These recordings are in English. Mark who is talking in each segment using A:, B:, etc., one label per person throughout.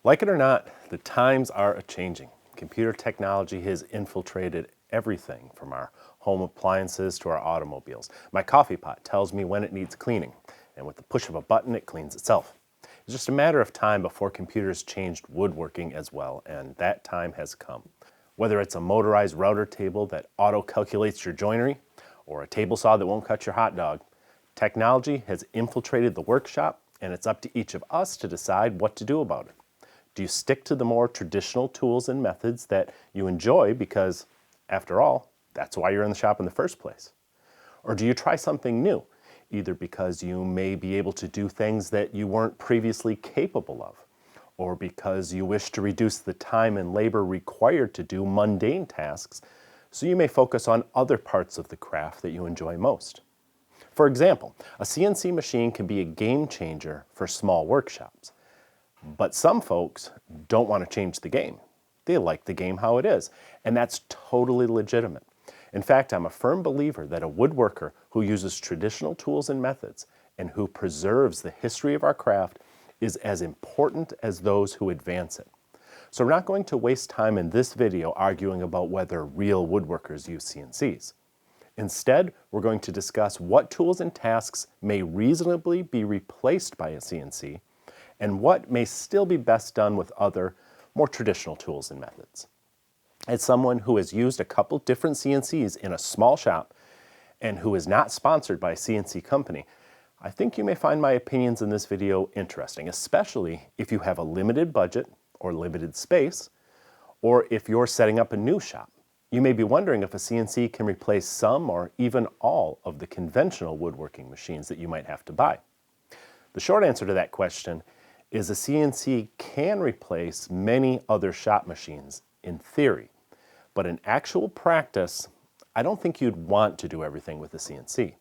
A: Like it or not, the times are a-changing. Computer technology has infiltrated everything from our home appliances to our automobiles. My coffee pot tells me when it needs cleaning, and with the push of a button, it cleans itself. It's just a matter of time before computers changed woodworking as well, and that time has come. Whether it's a motorized router table that auto-calculates your joinery, or a table saw that won't cut your hot dog, technology has infiltrated the workshop, and it's up to each of us to decide what to do about it. Do you stick to the more traditional tools and methods that you enjoy because, after all, that's why you're in the shop in the first place? Or do you try something new, either because you may be able to do things that you weren't previously capable of, or because you wish to reduce the time and labor required to do mundane tasks so you may focus on other parts of the craft that you enjoy most? For example, a CNC machine can be a game changer for small workshops. But some folks don't want to change the game. They like the game how it is, and that's totally legitimate. In fact, I'm a firm believer that a woodworker who uses traditional tools and methods and who preserves the history of our craft is as important as those who advance it. So we're not going to waste time in this video arguing about whether real woodworkers use CNCs. Instead, we're going to discuss what tools and tasks may reasonably be replaced by a CNC and what may still be best done with other, more traditional tools and methods. As someone who has used a couple different CNCs in a small shop and who is not sponsored by a CNC company, I think you may find my opinions in this video interesting, especially if you have a limited budget or limited space, or if you're setting up a new shop. You may be wondering if a CNC can replace some or even all of the conventional woodworking machines that you might have to buy. The short answer to that question is a CNC can replace many other shop machines in theory, but in actual practice, I don't think you'd want to do everything with a CNC.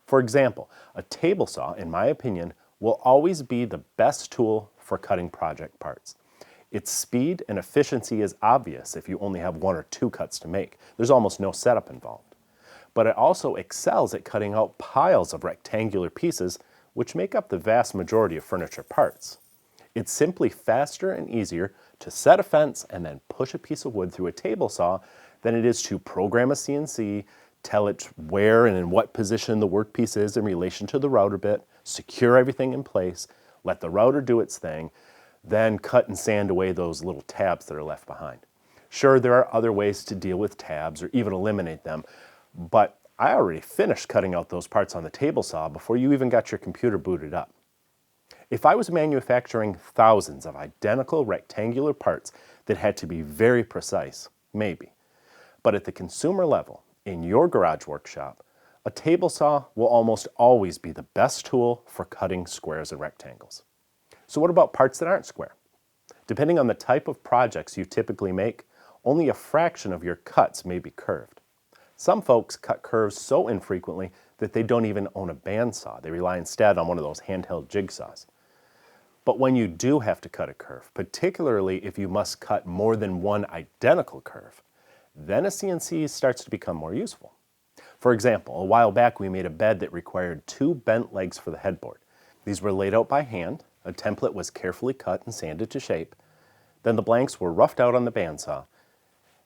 A: For example, a table saw, in my opinion, will always be the best tool for cutting project parts. Its speed and efficiency is obvious if you only have one or two cuts to make. There's almost no setup involved. But it also excels at cutting out piles of rectangular pieces which make up the vast majority of furniture parts. It's simply faster and easier to set a fence and then push a piece of wood through a table saw than it is to program a CNC, tell it where and in what position the workpiece is in relation to the router bit, secure everything in place, let the router do its thing, then cut and sand away those little tabs that are left behind. Sure, there are other ways to deal with tabs or even eliminate them, but I already finished cutting out those parts on the table saw before you even got your computer booted up. If I was manufacturing thousands of identical rectangular parts that had to be very precise, maybe. But at the consumer level, in your garage workshop, a table saw will almost always be the best tool for cutting squares and rectangles. So what about parts that aren't square? Depending on the type of projects you typically make, only a fraction of your cuts may be curved. Some folks cut curves so infrequently that they don't even own a bandsaw. They rely instead on one of those handheld jigsaws. But when you do have to cut a curve, particularly if you must cut more than one identical curve, then a CNC starts to become more useful. For example, a while back we made a bed that required two bent legs for the headboard. These were laid out by hand, a template was carefully cut and sanded to shape, then the blanks were roughed out on the bandsaw,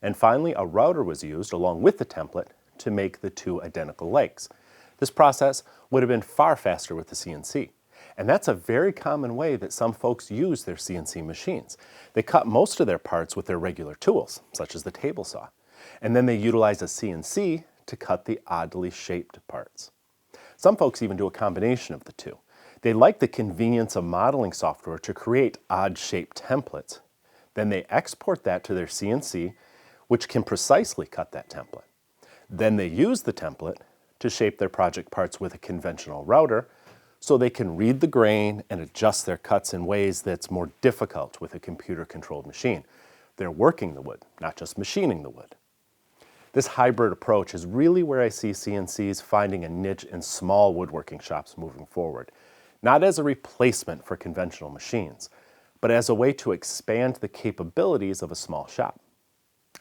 A: and finally a router was used along with the template to make the two identical legs. This process would have been far faster with the CNC. And that's a very common way that some folks use their CNC machines. They cut most of their parts with their regular tools, such as the table saw, and then they utilize a CNC to cut the oddly shaped parts. Some folks even do a combination of the two. They like the convenience of modeling software to create odd-shaped templates. Then they export that to their CNC, which can precisely cut that template. Then they use the template to shape their project parts with a conventional router, so they can read the grain and adjust their cuts in ways that's more difficult with a computer-controlled machine. They're working the wood, not just machining the wood. This hybrid approach is really where I see CNCs finding a niche in small woodworking shops moving forward, not as a replacement for conventional machines, but as a way to expand the capabilities of a small shop.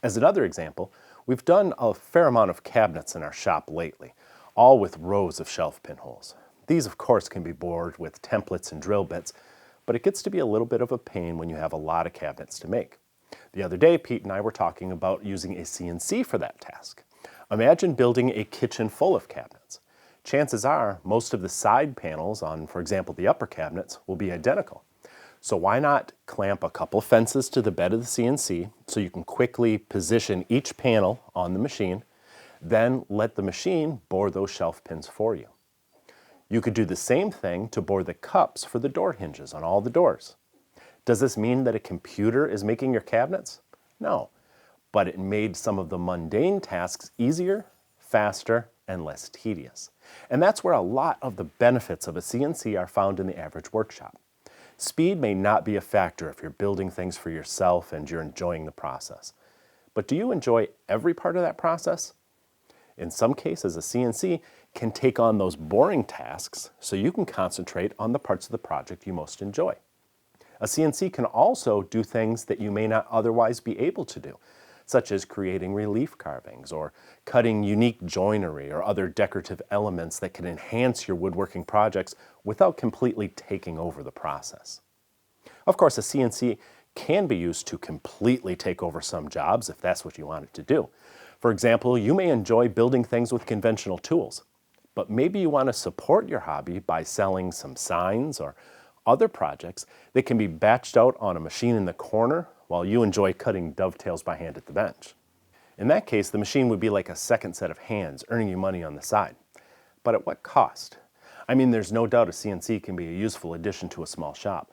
A: As another example, we've done a fair amount of cabinets in our shop lately, all with rows of shelf pinholes. These, of course, can be bored with templates and drill bits, but it gets to be a little bit of a pain when you have a lot of cabinets to make. The other day, Pete and I were talking about using a CNC for that task. Imagine building a kitchen full of cabinets. Chances are most of the side panels on, for example, the upper cabinets will be identical. So why not clamp a couple fences to the bed of the CNC so you can quickly position each panel on the machine, then let the machine bore those shelf pins for you. You could do the same thing to bore the cups for the door hinges on all the doors. Does this mean that a computer is making your cabinets? No, but it made some of the mundane tasks easier, faster, and less tedious. And that's where a lot of the benefits of a CNC are found in the average workshop. Speed may not be a factor if you're building things for yourself and you're enjoying the process. But do you enjoy every part of that process? In some cases, a CNC can take on those boring tasks so you can concentrate on the parts of the project you most enjoy. A CNC can also do things that you may not otherwise be able to do, such as creating relief carvings or cutting unique joinery or other decorative elements that can enhance your woodworking projects without completely taking over the process. Of course, a CNC can be used to completely take over some jobs if that's what you want it to do. For example, you may enjoy building things with conventional tools, but maybe you want to support your hobby by selling some signs or other projects that can be batched out on a machine in the corner while you enjoy cutting dovetails by hand at the bench. In that case, the machine would be like a second set of hands, earning you money on the side. But at what cost? I mean, there's no doubt a CNC can be a useful addition to a small shop,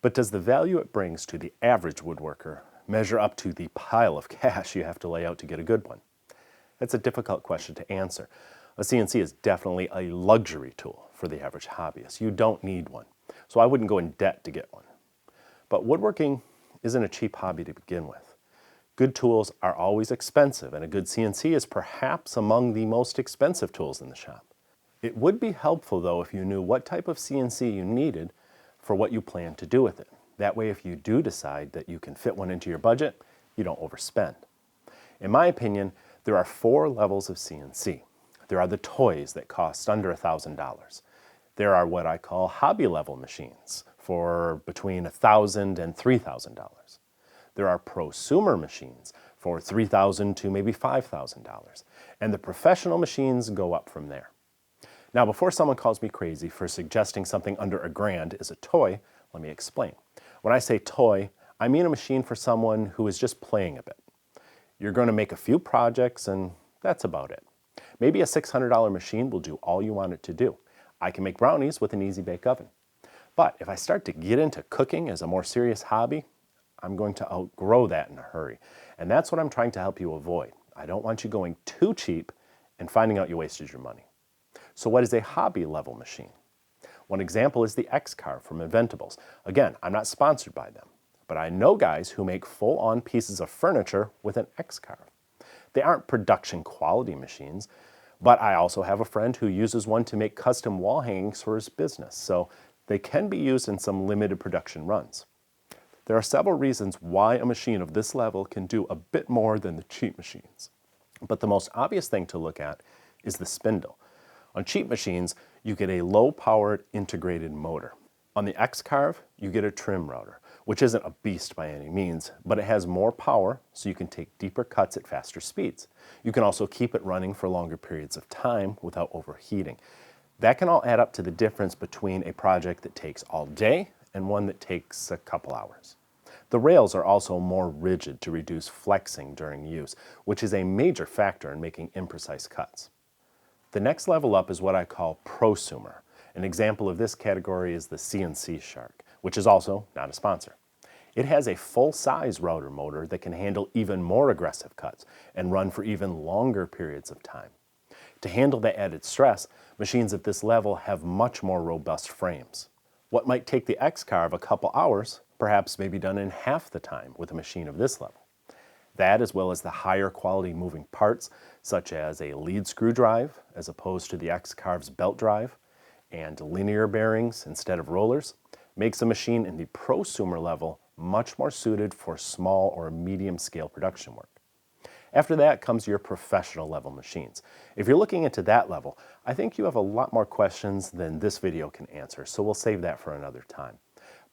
A: but does the value it brings to the average woodworker measure up to the pile of cash you have to lay out to get a good one? That's a difficult question to answer. A CNC is definitely a luxury tool for the average hobbyist. You don't need one, so I wouldn't go in debt to get one. But woodworking isn't a cheap hobby to begin with. Good tools are always expensive, and a good CNC is perhaps among the most expensive tools in the shop. It would be helpful, though, if you knew what type of CNC you needed for what you plan to do with it. That way, if you do decide that you can fit one into your budget, you don't overspend. In my opinion, there are 4 levels of CNC. There are the toys that cost under $1,000. There are what I call hobby-level machines for between $1,000 and $3,000. There are prosumer machines for $3,000 to maybe $5,000. And the professional machines go up from there. Now, before someone calls me crazy for suggesting something under $1,000 is a toy, let me explain. When I say toy, I mean a machine for someone who is just playing a bit. You're going to make a few projects and that's about it. Maybe a $600 machine will do all you want it to do. I can make brownies with an easy bake oven. But if I start to get into cooking as a more serious hobby, I'm going to outgrow that in a hurry. And that's what I'm trying to help you avoid. I don't want you going too cheap and finding out you wasted your money. So what is a hobby level machine? One example is the X-Carve from Inventables. Again, I'm not sponsored by them, but I know guys who make full-on pieces of furniture with an X-Carve. They aren't production quality machines, but I also have a friend who uses one to make custom wall hangings for his business, so they can be used in some limited production runs. There are several reasons why a machine of this level can do a bit more than the cheap machines. But the most obvious thing to look at is the spindle. On cheap machines, you get a low-powered integrated motor. On the X-Carve, you get a trim router, which isn't a beast by any means, but it has more power so you can take deeper cuts at faster speeds. You can also keep it running for longer periods of time without overheating. That can all add up to the difference between a project that takes all day and one that takes a couple hours. The rails are also more rigid to reduce flexing during use, which is a major factor in making imprecise cuts. The next level up is what I call prosumer. An example of this category is the CNC Shark, which is also not a sponsor. It has a full-size router motor that can handle even more aggressive cuts and run for even longer periods of time. To handle the added stress, machines at this level have much more robust frames. What might take the X-Carve a couple hours, perhaps may be done in half the time with a machine of this level. That, as well as the higher quality moving parts, such as a lead screw drive, as opposed to the X-Carve's belt drive, and linear bearings instead of rollers, makes a machine in the prosumer level much more suited for small or medium scale production work. After that comes your professional level machines. If you're looking into that level, I think you have a lot more questions than this video can answer, so we'll save that for another time.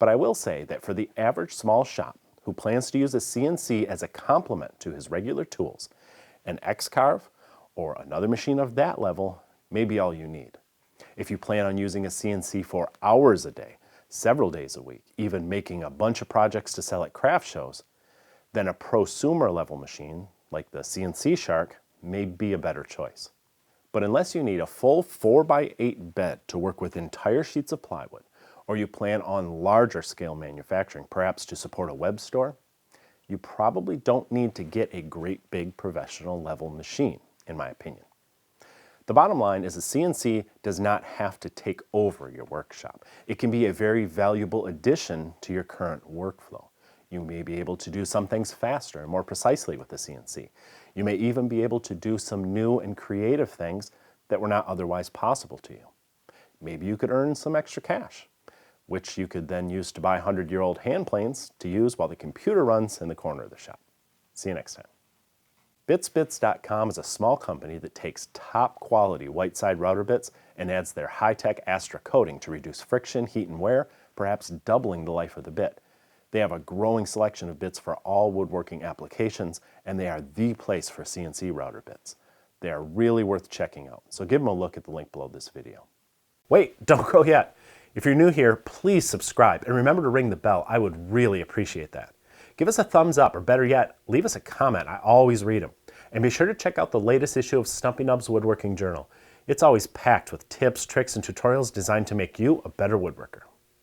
A: But I will say that for the average small shop who plans to use a CNC as a complement to his regular tools, an X-Carve or another machine of that level may be all you need. If you plan on using a CNC for hours a day, several days a week, even making a bunch of projects to sell at craft shows, then a prosumer level machine like the CNC Shark may be a better choice. But unless you need a full 4x8 bed to work with entire sheets of plywood, or you plan on larger scale manufacturing, perhaps to support a web store, you probably don't need to get a great big professional level machine, in my opinion. The bottom line is a CNC does not have to take over your workshop. It can be a very valuable addition to your current workflow. You may be able to do some things faster and more precisely with the CNC. You may even be able to do some new and creative things that were not otherwise possible to you. Maybe you could earn some extra cash, which you could then use to buy 100-year-old hand planes to use while the computer runs in the corner of the shop. See you next time. BitsBits.com is a small company that takes top quality white-side router bits and adds their high-tech Astra coating to reduce friction, heat, and wear, perhaps doubling the life of the bit. They have a growing selection of bits for all woodworking applications, and they are the place for CNC router bits. They are really worth checking out, so give them a look at the link below this video. Wait, don't go yet. If you're new here, please subscribe and remember to ring the bell. I would really appreciate that. Give us a thumbs up, or better yet, leave us a comment. I always read them. And be sure to check out the latest issue of Stumpy Nubs Woodworking Journal. It's always packed with tips, tricks, and tutorials designed to make you a better woodworker.